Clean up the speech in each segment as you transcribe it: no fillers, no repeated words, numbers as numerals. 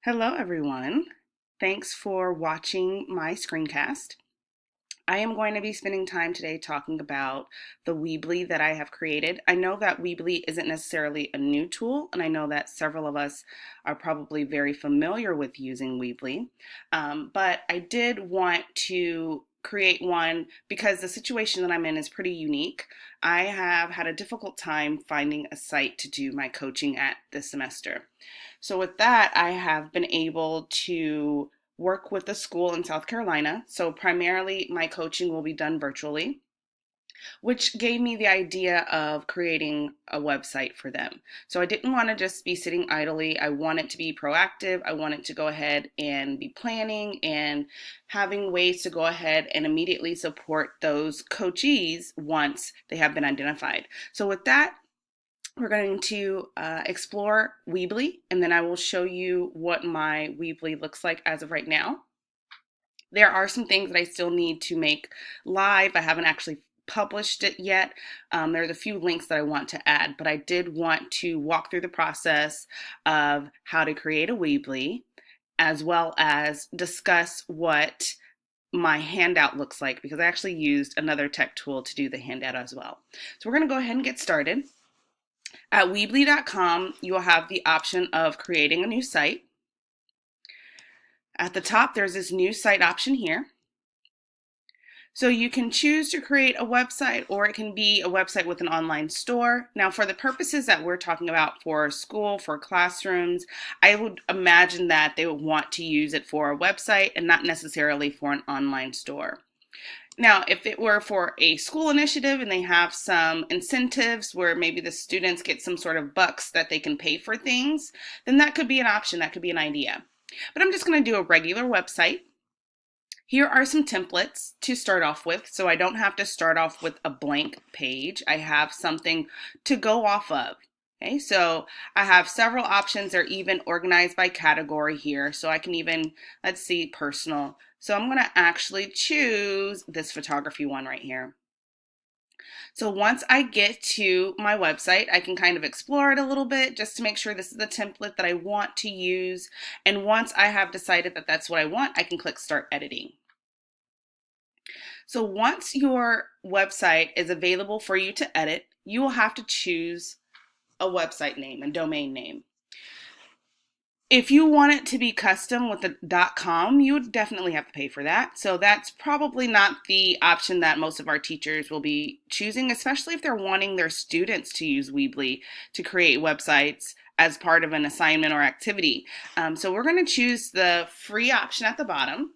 Hello, everyone. Thanks for watching my screencast. I am going to be spending time today talking about the Weebly that I have created. I know that Weebly isn't necessarily a new tool, and I know that several of us are probably very familiar with using Weebly, but I did want to create one because the situation that I'm in is pretty unique. I have had a difficult time finding a site to do my coaching at this semester. So with that, I have been able to work with a school in South Carolina. So primarily my coaching will be done virtually, which gave me the idea of creating a website for them. So I didn't want to just be sitting idly. I wanted to be proactive. I wanted to go ahead and be planning and having ways to go ahead and immediately support those coachees once they have been identified. So with that, we're going to explore Weebly, and then I will show you what my Weebly looks like as of right now. There are some things that I still need to make live. I haven't actually published it yet. There's a few links that I want to add, but I did want to walk through the process of how to create a Weebly, as well as discuss what my handout looks like, because I actually used another tech tool to do the handout as well. So we're going to go ahead and get started. At Weebly.com, you will have the option of creating a new site. At the top, there's this new site option here. So you can choose to create a website, or it can be a website with an online store. Now, for the purposes that we're talking about for school, for classrooms, I would imagine that they would want to use it for a website and not necessarily for an online store. Now, if it were for a school initiative and they have some incentives where maybe the students get some sort of bucks that they can pay for things, then that could be an option, that could be an idea. But I'm just going to do a regular website. Here are some templates to start off with, so I don't have to start off with a blank page. I have something to go off of. Okay, so I have several options. They're even organized by category here. So I can even, let's see, personal. So I'm going to actually choose this photography one right here. So once I get to my website, I can kind of explore it a little bit just to make sure this is the template that I want to use. And once I have decided that that's what I want, I can click Start Editing. So once your website is available for you to edit, you will have to choose a website name, a domain name. If you want it to be custom with the .com, you would definitely have to pay for that. So that's probably not the option that most of our teachers will be choosing, especially if they're wanting their students to use Weebly to create websites as part of an assignment or activity. So we're going to choose the free option at the bottom.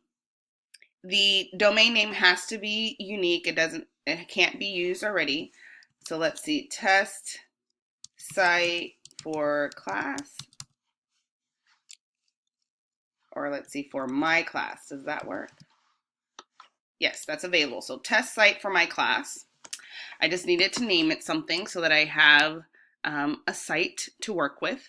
The domain name has to be unique. It can't be used already. So let's see, test site for class. Or let's see, for my class. Does that work? Yes, that's available. So test site for my class. I just needed to name it something so that I have a site to work with.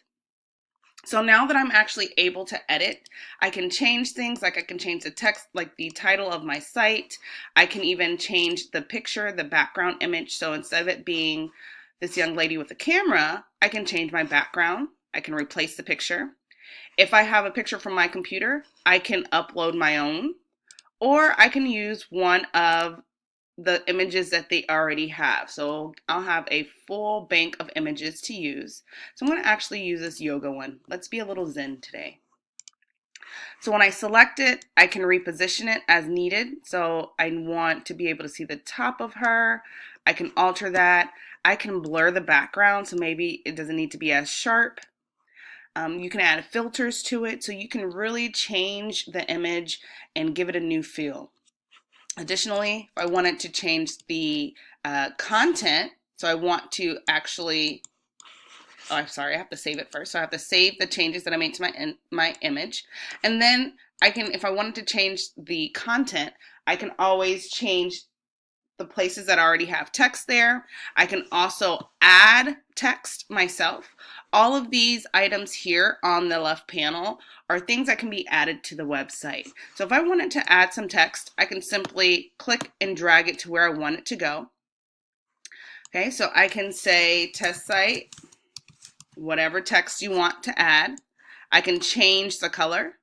So now that I'm actually able to edit, I can change things, like I can change the text, like the title of my site. I can even change the picture, the background image. So instead of it being this young lady with a camera, I can change my background. I can replace the picture. If I have a picture from my computer, I can upload my own, or I can use one of the images that they already have. So I'll have a full bank of images to use. So I'm going to actually use this yoga one. Let's be a little zen today. So when I select it, I can reposition it as needed. So I want to be able to see the top of her. I can alter that. I can blur the background, so maybe it doesn't need to be as sharp. You can add filters to it, so you can really change the image and give it a new feel. Additionally, if I wanted to change the content, so I want to actually, oh, I'm sorry, I have to save it first. So I have to save the changes that I made to my image. And then I can, if I wanted to change the content, I can always change the places that already have text there. I can also add text myself. All of these items here on the left panel are things that can be added to the website. So if I wanted to add some text, I can simply click and drag it to where I want it to go. Okay, so I can say test site, whatever text you want to add. I can change the color.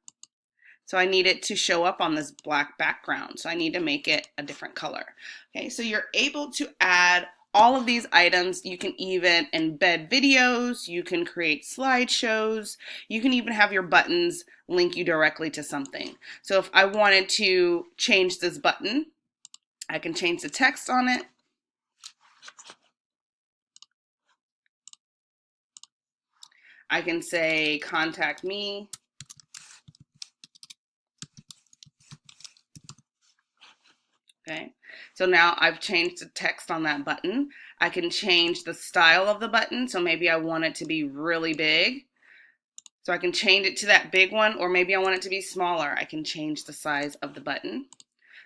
So I need it to show up on this black background. So I need to make it a different color. Okay, so you're able to add all of these items. You can even embed videos. You can create slideshows. You can even have your buttons link you directly to something. So if I wanted to change this button, I can change the text on it. I can say, contact me. Okay, so now I've changed the text on that button. I can change the style of the button. So maybe I want it to be really big. So I can change it to that big one, or maybe I want it to be smaller. I can change the size of the button.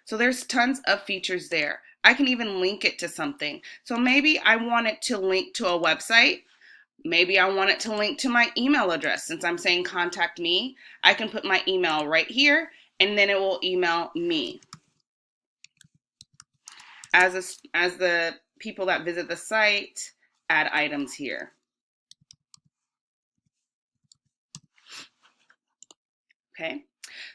So there's tons of features there. I can even link it to something. So maybe I want it to link to a website. Maybe I want it to link to my email address. Since I'm saying contact me, I can put my email right here, and then it will email me. As the people that visit the site, add items here. Okay,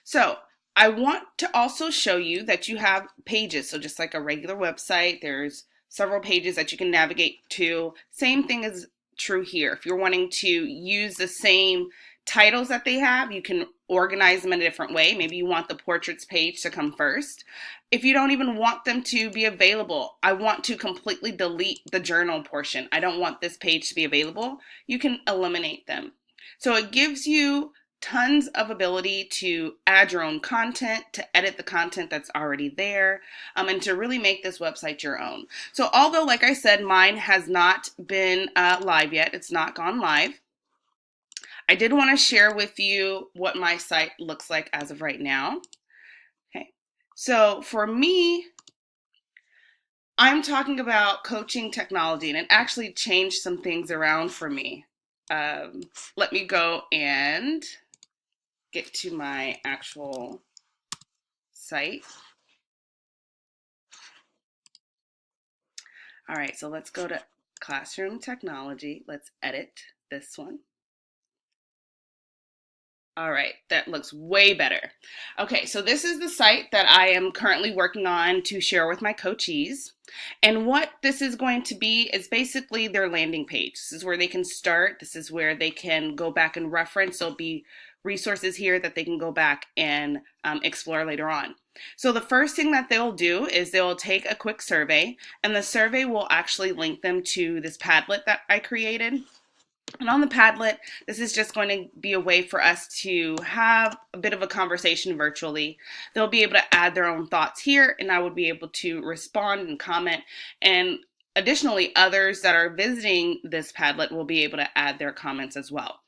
so I want to also show you that you have pages. So just like a regular website, there's several pages that you can navigate to. Same thing is true here. If you're wanting to use the same titles that they have, you can organize them in a different way. Maybe you want the portraits page to come first. If you don't even want them to be available, I want to completely delete the journal portion. I don't want this page to be available. You can eliminate them. So it gives you tons of ability to add your own content, to edit the content that's already there, and to really make this website your own. So although, like I said, mine has not been live yet, it's not gone live, I did want to share with you what my site looks like as of right now. Okay, so for me, I'm talking about coaching technology, and it actually changed some things around for me. Let me go and get to my actual site. All right, so let's go to Classroom Technology. Let's edit this one. All right, that looks way better. Okay, so this is the site that I am currently working on to share with my coachees. And what this is going to be is basically their landing page. This is where they can start. This is where they can go back and reference. There'll be resources here that they can go back and explore later on. So the first thing that they'll do is they'll take a quick survey, and the survey will actually link them to this Padlet that I created. And on the Padlet, this is just going to be a way for us to have a bit of a conversation virtually. They'll be able to add their own thoughts here, and I would be able to respond and comment. And additionally, others that are visiting this Padlet will be able to add their comments as well.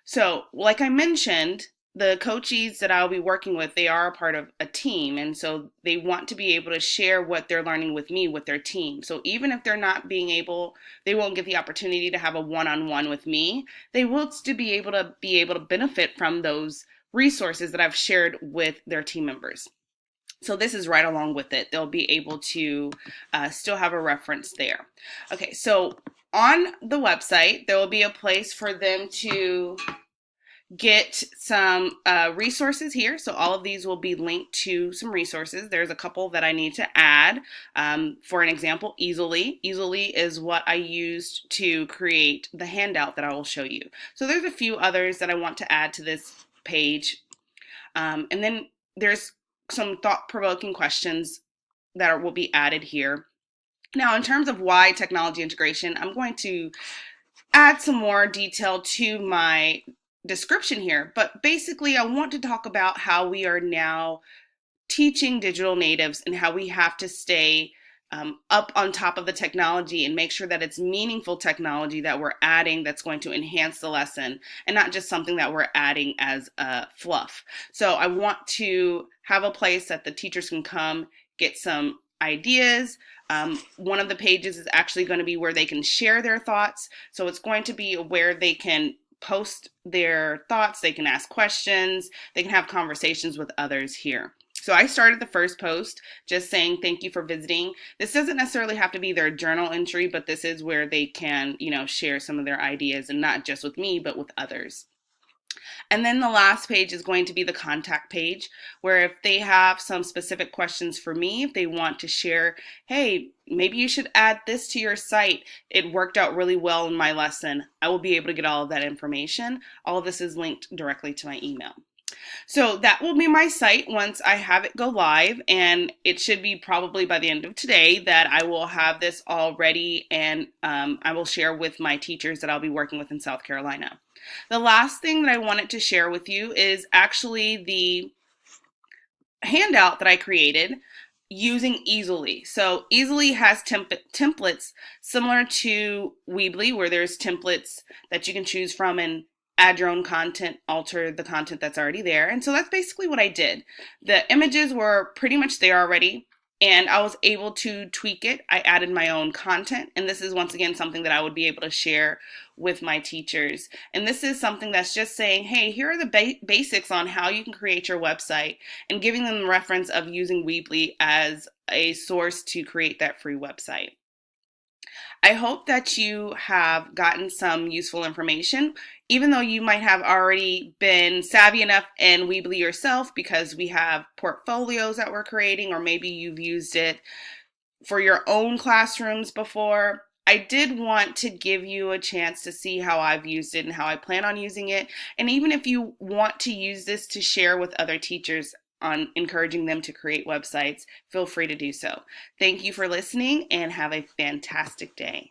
So, like I mentioned, the coachees that I'll be working with, they are a part of a team, and so they want to be able to share what they're learning with me, with their team. So even if they're not being able, they won't get the opportunity to have a one-on-one with me, they will still be able to benefit from those resources that I've shared with their team members. So this is right along with it. They'll be able to still have a reference there. Okay, so on the website, there will be a place for them to get some resources here. So all of these will be linked to some resources. There's a couple that I need to add. For an example, Easily. Easily is what I used to create the handout that I will show you. So there's a few others that I want to add to this page. And then there's some thought-provoking questions that will be added here. Now, in terms of why technology integration, I'm going to add some more detail to my description here, but basically I want to talk about how we are now teaching digital natives and how we have to stay up on top of the technology and make sure that it's meaningful technology that we're adding that's going to enhance the lesson and not just something that we're adding as fluff. So I want to have a place that the teachers can come get some ideas. One of the pages is actually going to be where they can share their thoughts. So it's going to be where they can post their thoughts, they can ask questions, they can have conversations with others here. So I started the first post just saying thank you for visiting. This doesn't necessarily have to be their journal entry, but this is where they can, share some of their ideas, and not just with me, but with others. And then the last page is going to be the contact page, where if they have some specific questions for me, if they want to share, hey, maybe you should add this to your site. It worked out really well in my lesson. I will be able to get all of that information. All of this is linked directly to my email. So that will be my site once I have it go live, and it should be probably by the end of today that I will have this all ready, and I will share with my teachers that I'll be working with in South Carolina. The last thing that I wanted to share with you is actually the handout that I created using Easily. So Easily has templates similar to Weebly, where there's templates that you can choose from and add your own content, alter the content that's already there. And so that's basically what I did. The images were pretty much there already, and I was able to tweak it. I added my own content, and this is once again something that I would be able to share with my teachers. And this is something that's just saying, hey, here are the basics on how you can create your website, and giving them the reference of using Weebly as a source to create that free website. I hope that you have gotten some useful information, even though you might have already been savvy enough in Weebly yourself because we have portfolios that we're creating, or maybe you've used it for your own classrooms before. I did want to give you a chance to see how I've used it and how I plan on using it. And even if you want to use this to share with other teachers on encouraging them to create websites, feel free to do so. Thank you for listening and have a fantastic day.